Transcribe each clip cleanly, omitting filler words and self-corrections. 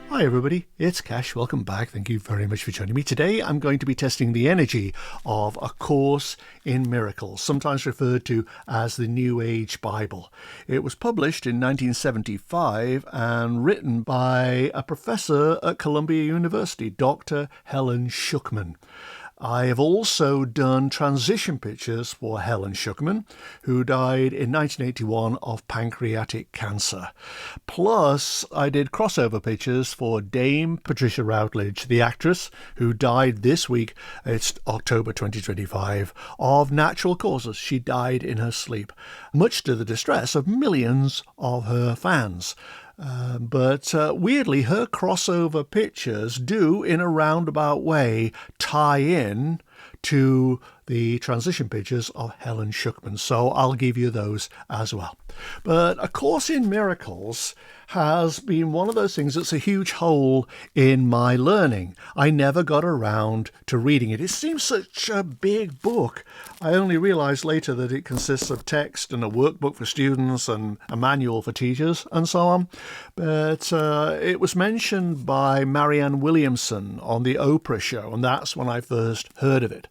Hi everybody, it's Cash. Welcome back. Thank you very much for joining me. Today I'm going to be testing the energy of A Course in Miracles, sometimes referred to as the New Age Bible. It was published in 1975 and written by a professor at Columbia University, Dr. Helen Schucman. I have also done transition pictures for Helen Schucman, who died in 1981 of pancreatic cancer. Plus, I did crossover pictures for Dame Patricia Routledge, the actress, who died this week, it's October 2025, of natural causes. She died in her sleep, much to the distress of millions of her fans. But weirdly, her crossover pictures do, in a roundabout way, tie in to the transition pictures of Helen Schucman. So I'll give you those as well. But A Course in Miracles has been one of those things that's a huge hole in my learning. I never got around to reading it. It seems such a big book. I only realized later that it consists of text and a workbook for students and a manual for teachers and so on. But it was mentioned by Marianne Williamson on the Oprah show, and that's when I first heard of it.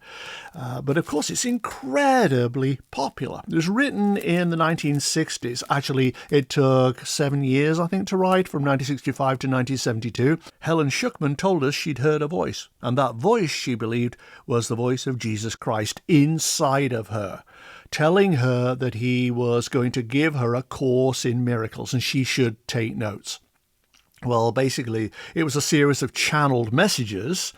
But of course, it's incredibly popular. It was written in the 1960s. Actually, it took 7 years, I think, to write, from 1965 to 1972. Helen Schucman told us she'd heard a voice, and that voice, she believed, was the voice of Jesus Christ inside of her, telling her that he was going to give her a course in miracles and she should take notes. Well, basically, it was a series of channeled messages,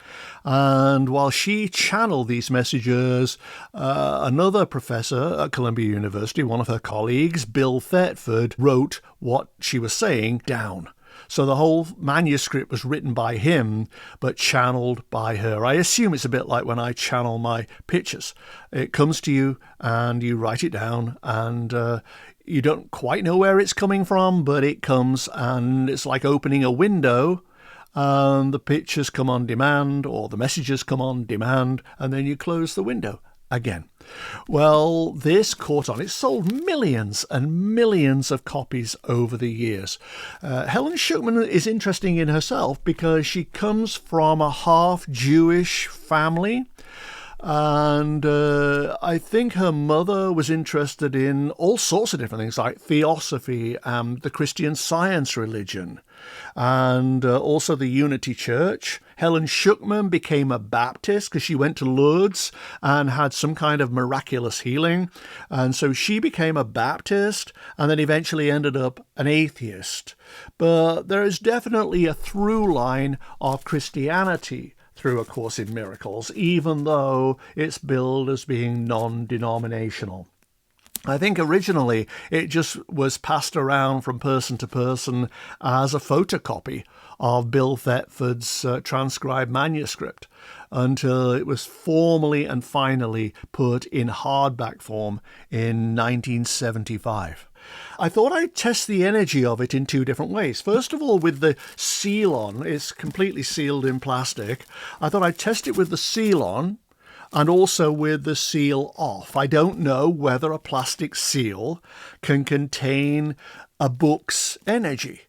and while she channeled these messages, another professor at Columbia University, one of her colleagues, Bill Thetford, wrote what she was saying down. So the whole manuscript was written by him, but channeled by her. I assume it's a bit like when I channel my pictures. It comes to you and you write it down, and you don't quite know where it's coming from, but it comes, and it's like opening a window, and the pictures come on demand, or the messages come on demand, and then you close the window again. Well, this caught on. It sold millions and millions of copies over the years. Helen Schucman is interesting in herself because she comes from a half-Jewish family. And I think her mother was interested in all sorts of different things like theosophy and the Christian Science religion, and also the Unity Church. Helen Schucman became a Baptist because she went to Lourdes and had some kind of miraculous healing. And so she became a Baptist and then eventually ended up an atheist. But there is definitely a through line of Christianity through A Course in Miracles, even though it's billed as being non-denominational. I think originally it just was passed around from person to person as a photocopy of Bill Thetford's transcribed manuscript until it was formally and finally put in hardback form in 1975. I thought I'd test the energy of it in two different ways. First of all, with the seal on, it's completely sealed in plastic. I thought I'd test it with the seal on and also with the seal off. I don't know whether a plastic seal can contain a book's energy.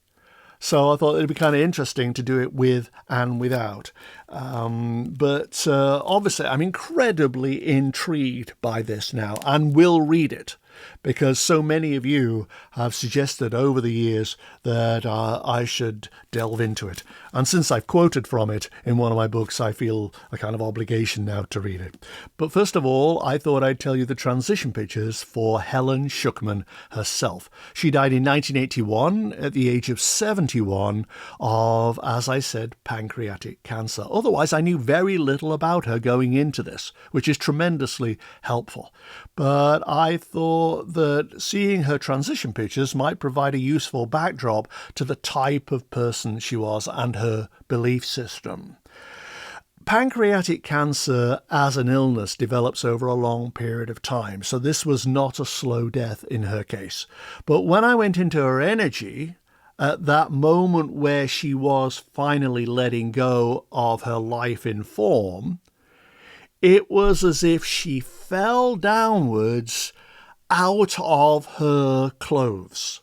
So I thought it'd be kind of interesting to do it with and without. But obviously, I'm incredibly intrigued by this now and will read it, because so many of you have suggested over the years that I should delve into it. And since I've quoted from it in one of my books, I feel a kind of obligation now to read it. But first of all, I thought I'd tell you the transition pictures for Helen Schucman herself. She died in 1981 at the age of 71 of, as I said, pancreatic cancer. Otherwise, I knew very little about her going into this, which is tremendously helpful. But I thought that seeing her transition pictures might provide a useful backdrop to the type of person she was and her belief system. Pancreatic cancer as an illness develops over a long period of time, so this was not a slow death in her case. But when I went into her energy, at that moment where she was finally letting go of her life in form, it was as if she fell downwards out of her clothes.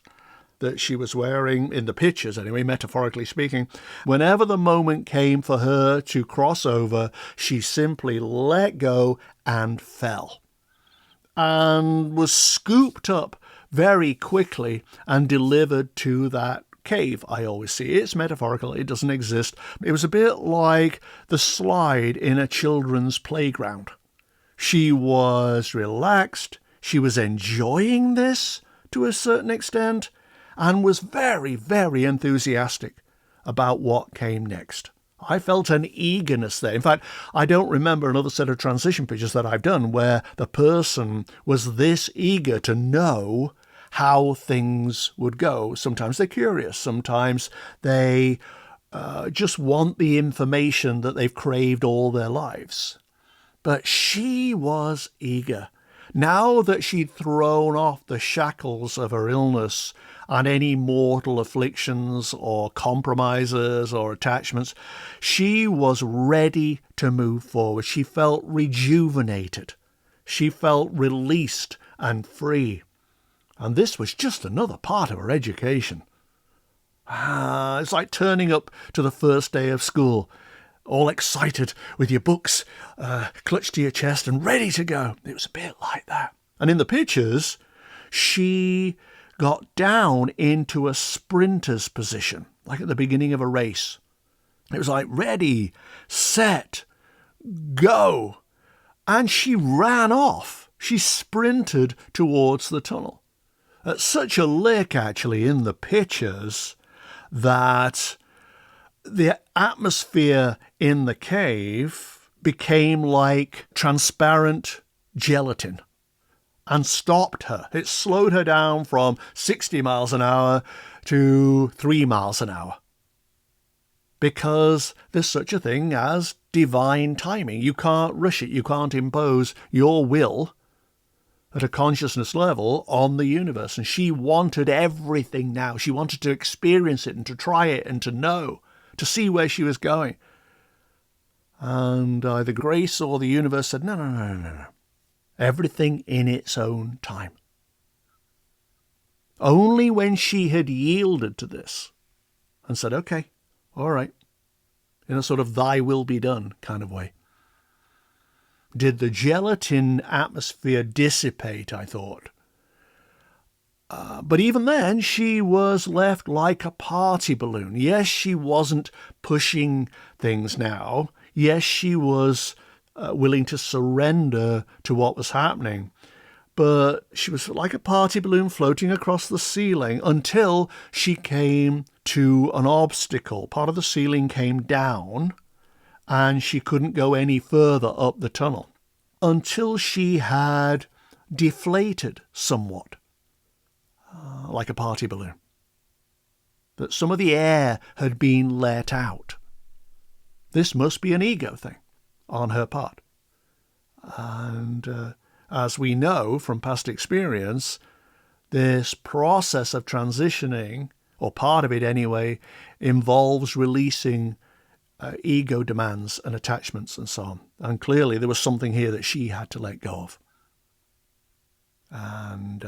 that she was wearing, in the pictures anyway, metaphorically speaking, whenever the moment came for her to cross over, she simply let go and fell, and was scooped up very quickly and delivered to that cave. I always see it's metaphorical, it doesn't exist. It was a bit like the slide in a children's playground. She was relaxed, she was enjoying this to a certain extent, and was very, very enthusiastic about what came next. I felt an eagerness there. In fact, I don't remember another set of transition pictures that I've done where the person was this eager to know how things would go. Sometimes they're curious. Sometimes they just want the information that they've craved all their lives. But she was eager. Now that she'd thrown off the shackles of her illness and any mortal afflictions or compromises or attachments, she was ready to move forward. She felt rejuvenated. She felt released and free. And this was just another part of her education. It's like turning up to the first day of school, all excited with your books clutched to your chest and ready to go. It was a bit like that. And in the pictures, she got down into a sprinter's position, like at the beginning of a race. It was like ready, set, go. And she ran off. She sprinted towards the tunnel. At such a lick, actually, in the pictures that the atmosphere in the cave became like transparent gelatin and stopped her. It slowed her down from 60 miles an hour to 3 miles an hour. Because there's such a thing as divine timing. You can't rush it. You can't impose your will at a consciousness level on the universe. And she wanted everything now. She wanted to experience it and to try it and to know, to see where she was going. And either grace or the universe said, no. Everything in its own time. Only when she had yielded to this and said, okay, all right, in a sort of thy will be done kind of way, did the gelatin atmosphere dissipate, I thought. But even then, she was left like a party balloon. Yes, she wasn't pushing things now. Yes, she was willing to surrender to what was happening. But she was like a party balloon floating across the ceiling until she came to an obstacle. Part of the ceiling came down, and she couldn't go any further up the tunnel until she had deflated somewhat, like a party balloon. That some of the air had been let out. This must be an ego thing on her part. And as we know from past experience, this process of transitioning, or part of it anyway, involves releasing ego demands and attachments and so on. And clearly there was something here that she had to let go of. And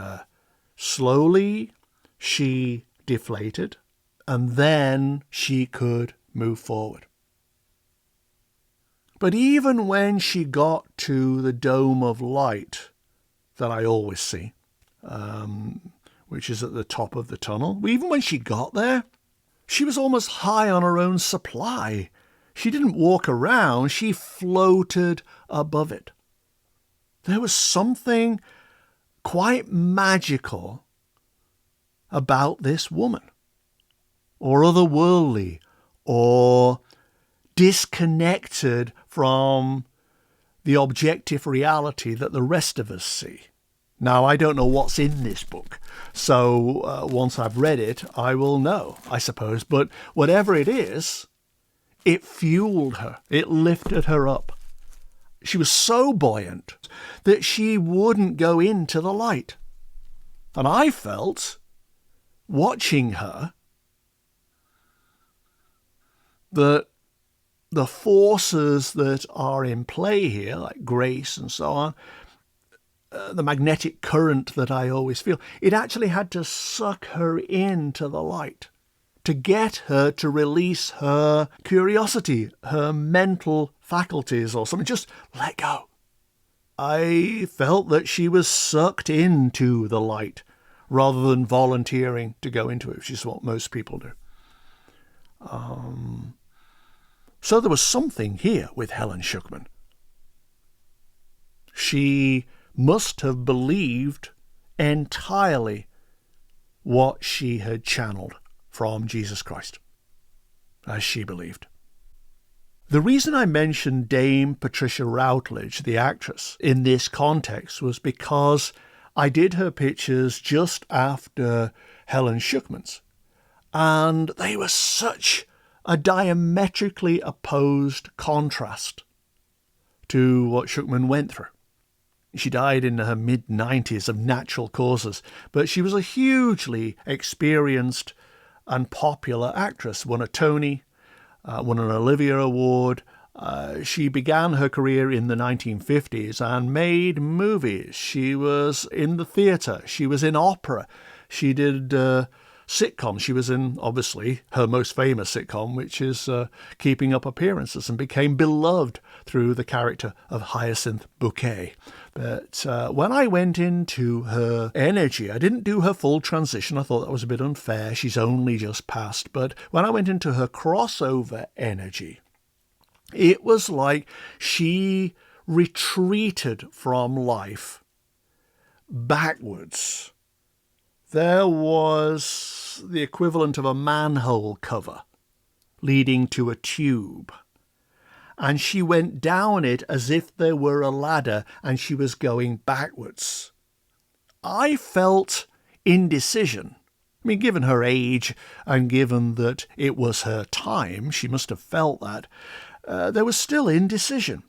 slowly she deflated, and then she could move forward. But even when she got to the dome of light that I always see, which is at the top of the tunnel, even when she got there, she was almost high on her own supply. She didn't walk around, she floated above it. There was something quite magical about this woman, or otherworldly, or disconnected from the objective reality that the rest of us see. Now, I don't know what's in this book, so once I've read it, I will know, I suppose. But whatever it is, it fueled her. It lifted her up. She was so buoyant that she wouldn't go into the light. And I felt, watching her, that the forces that are in play here, like grace and so on, the magnetic current that I always feel. It actually had to suck her into the light to get her to release her curiosity, her mental faculties or something. Just let go. I felt that she was sucked into the light rather than volunteering to go into it, which is what most people do. So there was something here with Helen Schucman. She must have believed entirely what she had channeled from Jesus Christ, as she believed. The reason I mentioned Dame Patricia Routledge, the actress, in this context was because I did her pictures just after Helen Schucman's, and they were such a diametrically opposed contrast to what Schucman went through. She died in her mid-90s of natural causes, but she was a hugely experienced and popular actress, won a Tony, won an Olivia Award. She began her career in the 1950s and made movies. She was in the theatre. She was in opera. She did sitcoms. She was in, obviously, her most famous sitcom, which is Keeping Up Appearances, and became beloved through the character of Hyacinth Bouquet. But when I went into her energy, I didn't do her full transition. I thought that was a bit unfair. She's only just passed. But when I went into her crossover energy, it was like she retreated from life backwards. There was the equivalent of a manhole cover leading to a tube. And she went down it as if there were a ladder and she was going backwards. I felt indecision. I mean, given her age and given that it was her time, she must have felt that. There was still indecision.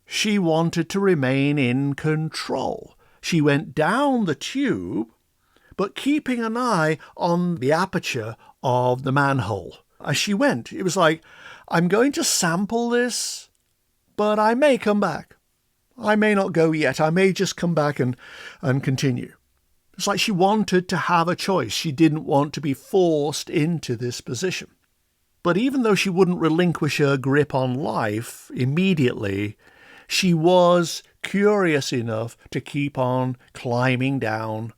She wanted to remain in control. She went down the tube, but keeping an eye on the aperture of the manhole. As she went, it was like, I'm going to sample this, but I may come back. I may not go yet. I may just come back and continue. It's like she wanted to have a choice. She didn't want to be forced into this position. But even though she wouldn't relinquish her grip on life immediately, she was curious enough to keep on climbing down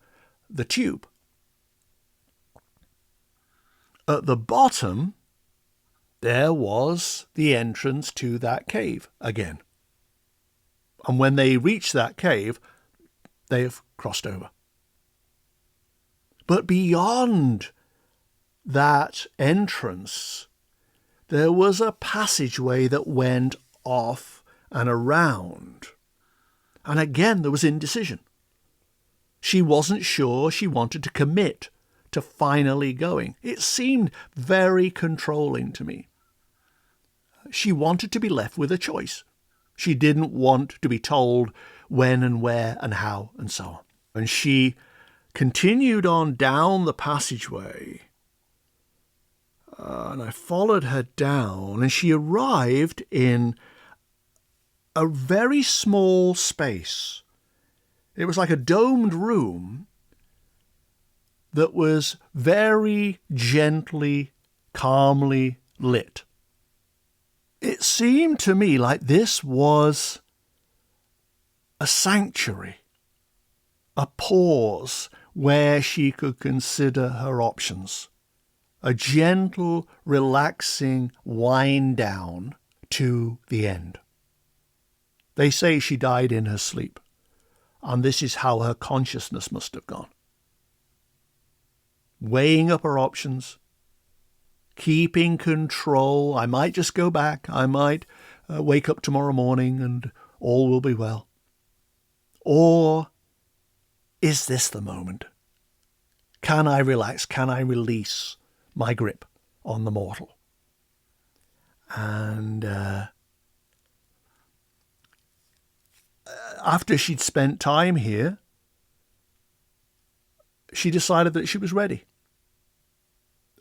the tube. At the bottom, there was the entrance to that cave again. And when they reached that cave, they have crossed over. But beyond that entrance, there was a passageway that went off and around. And again, there was indecision. She wasn't sure she wanted to commit to finally going. It seemed very controlling to me. She wanted to be left with a choice. She didn't want to be told when and where and how and so on. And she continued on down the passageway. And I followed her down, and she arrived in a very small space. It was like a domed room that was very gently, calmly lit. It seemed to me like this was a sanctuary, a pause where she could consider her options, a gentle, relaxing wind down to the end. They say she died in her sleep, and this is how her consciousness must have gone. Weighing up her options, keeping control. I might just go back. I might wake up tomorrow morning and all will be well. Or is this the moment? Can I relax? Can I release my grip on the mortal? And after she'd spent time here, she decided that she was ready.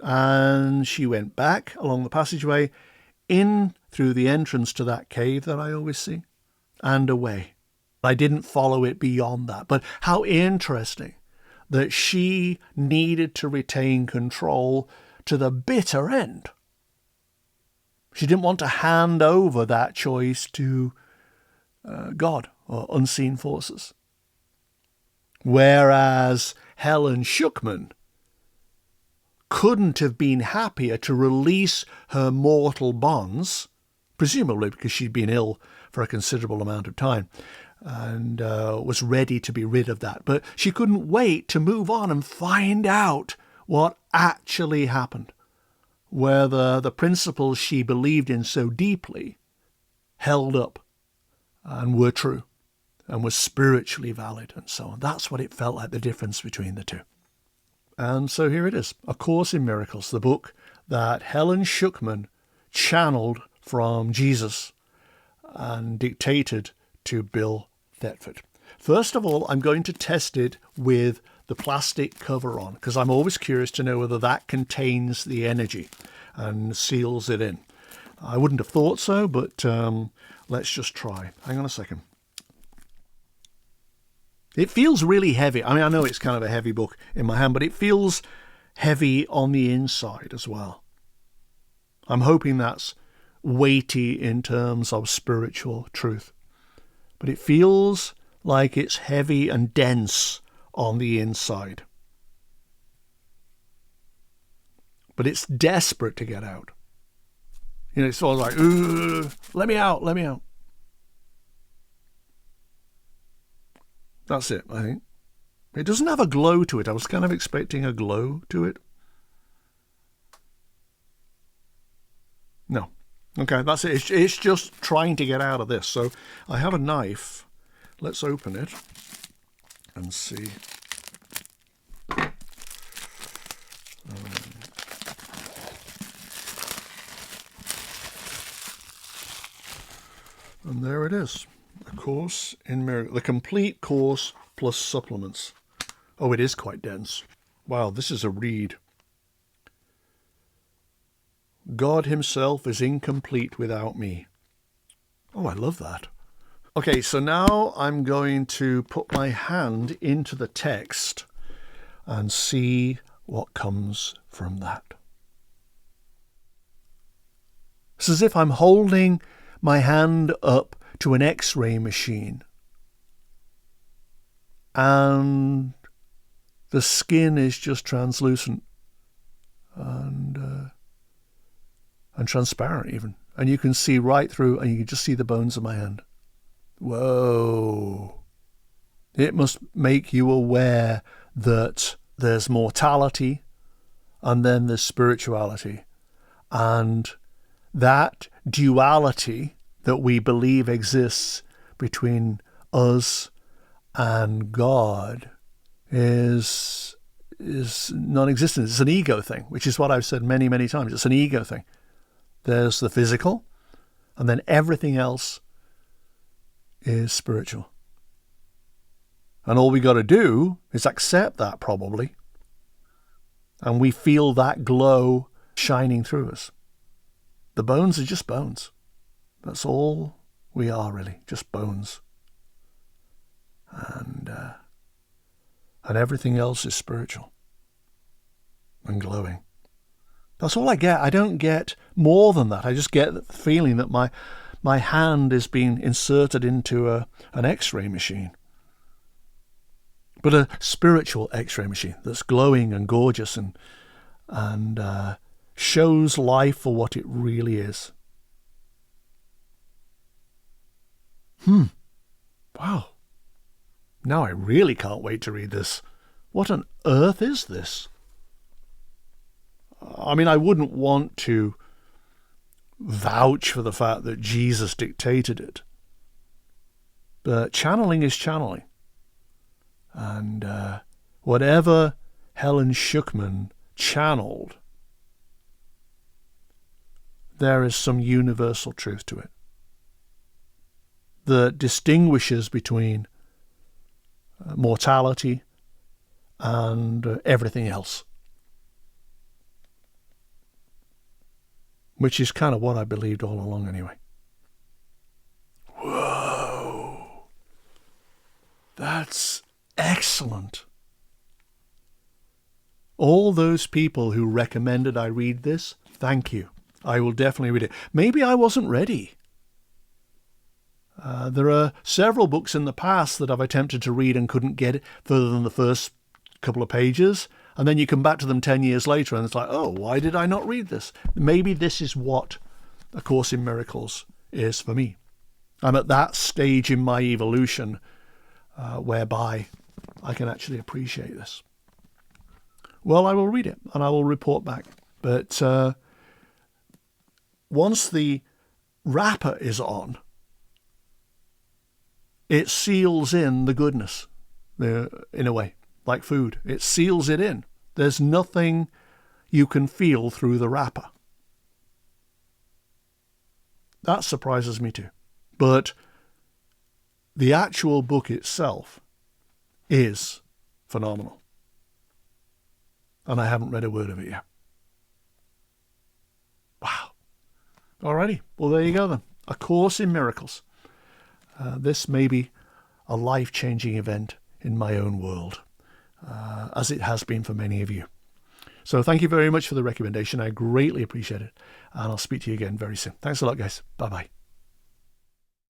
And she went back along the passageway, in through the entrance to that cave that I always see, and away. I didn't follow it beyond that. But how interesting that she needed to retain control to the bitter end. She didn't want to hand over that choice to God or unseen forces. Whereas Helen Schuckman couldn't have been happier to release her mortal bonds, presumably because she'd been ill for a considerable amount of time and was ready to be rid of that. But she couldn't wait to move on and find out what actually happened, whether the principles she believed in so deeply held up and were true and were spiritually valid and so on. That's what it felt like, the difference between the two. And so here it is, A Course in Miracles, the book that Helen Schuckman channeled from Jesus and dictated to Bill Thetford. First of all, I'm going to test it with the plastic cover on, because I'm always curious to know whether that contains the energy and seals it in. I wouldn't have thought so, but let's just try. Hang on a second. It feels really heavy. I mean, I know it's kind of a heavy book in my hand, but it feels heavy on the inside as well. I'm hoping that's weighty in terms of spiritual truth. But it feels like it's heavy and dense on the inside. But it's desperate to get out. You know, it's sort of like, ooh, let me out, let me out. That's it, I think. It doesn't have a glow to it. I was kind of expecting a glow to it. No. Okay, that's it. It's just trying to get out of this. So I have a knife. Let's open it and see. And there it is. A Course in Miracles. The complete course plus supplements. Oh, it is quite dense. Wow, this is a read. God himself is incomplete without me. Oh, I love that. Okay, so now I'm going to put my hand into the text and see what comes from that. It's as if I'm holding my hand up to an X-ray machine and the skin is just translucent and transparent even. And you can see right through and you can just see the bones of my hand. Whoa. It must make you aware that there's mortality and then there's spirituality. And that duality that we believe exists between us and God is non-existent. It's an ego thing, which is what I've said many, many times. It's an ego thing. There's the physical, and then everything else is spiritual. And all we got to do is accept that, probably. And we feel that glow shining through us. The bones are just bones. That's all we are, really, just bones. And everything else is spiritual and glowing. That's all I get. I don't get more than that. I just get the feeling that my hand is being inserted into an X-ray machine. But a spiritual X-ray machine that's glowing and gorgeous and shows life for what it really is. Wow. Now I really can't wait to read this. What on earth is this? I mean, I wouldn't want to vouch for the fact that Jesus dictated it. But channeling is channeling. And whatever Helen Schuckman channeled, there is some universal truth to it that distinguishes between mortality and everything else, which is kind of what I believed all along anyway. Whoa. excellent. All those people who recommended I read this, thank you. I will definitely read it. Maybe I wasn't ready. There are several books in the past that I've attempted to read and couldn't get further than the first couple of pages. And then you come back to them 10 years later and it's like, oh, why did I not read this? Maybe this is what A Course in Miracles is for me. I'm at that stage in my evolution whereby I can actually appreciate this. Well, I will read it and I will report back. But once the wrapper is on, it seals in the goodness, in a way, like food. It seals it in. There's nothing you can feel through the wrapper. That surprises me too. But the actual book itself is phenomenal. And I haven't read a word of it yet. Wow. Alrighty. Well, there you go then. A Course in Miracles. This may be a life-changing event in my own world, as it has been for many of you. So thank you very much for the recommendation. I greatly appreciate it. And I'll speak to you again very soon. Thanks a lot, guys. Bye-bye.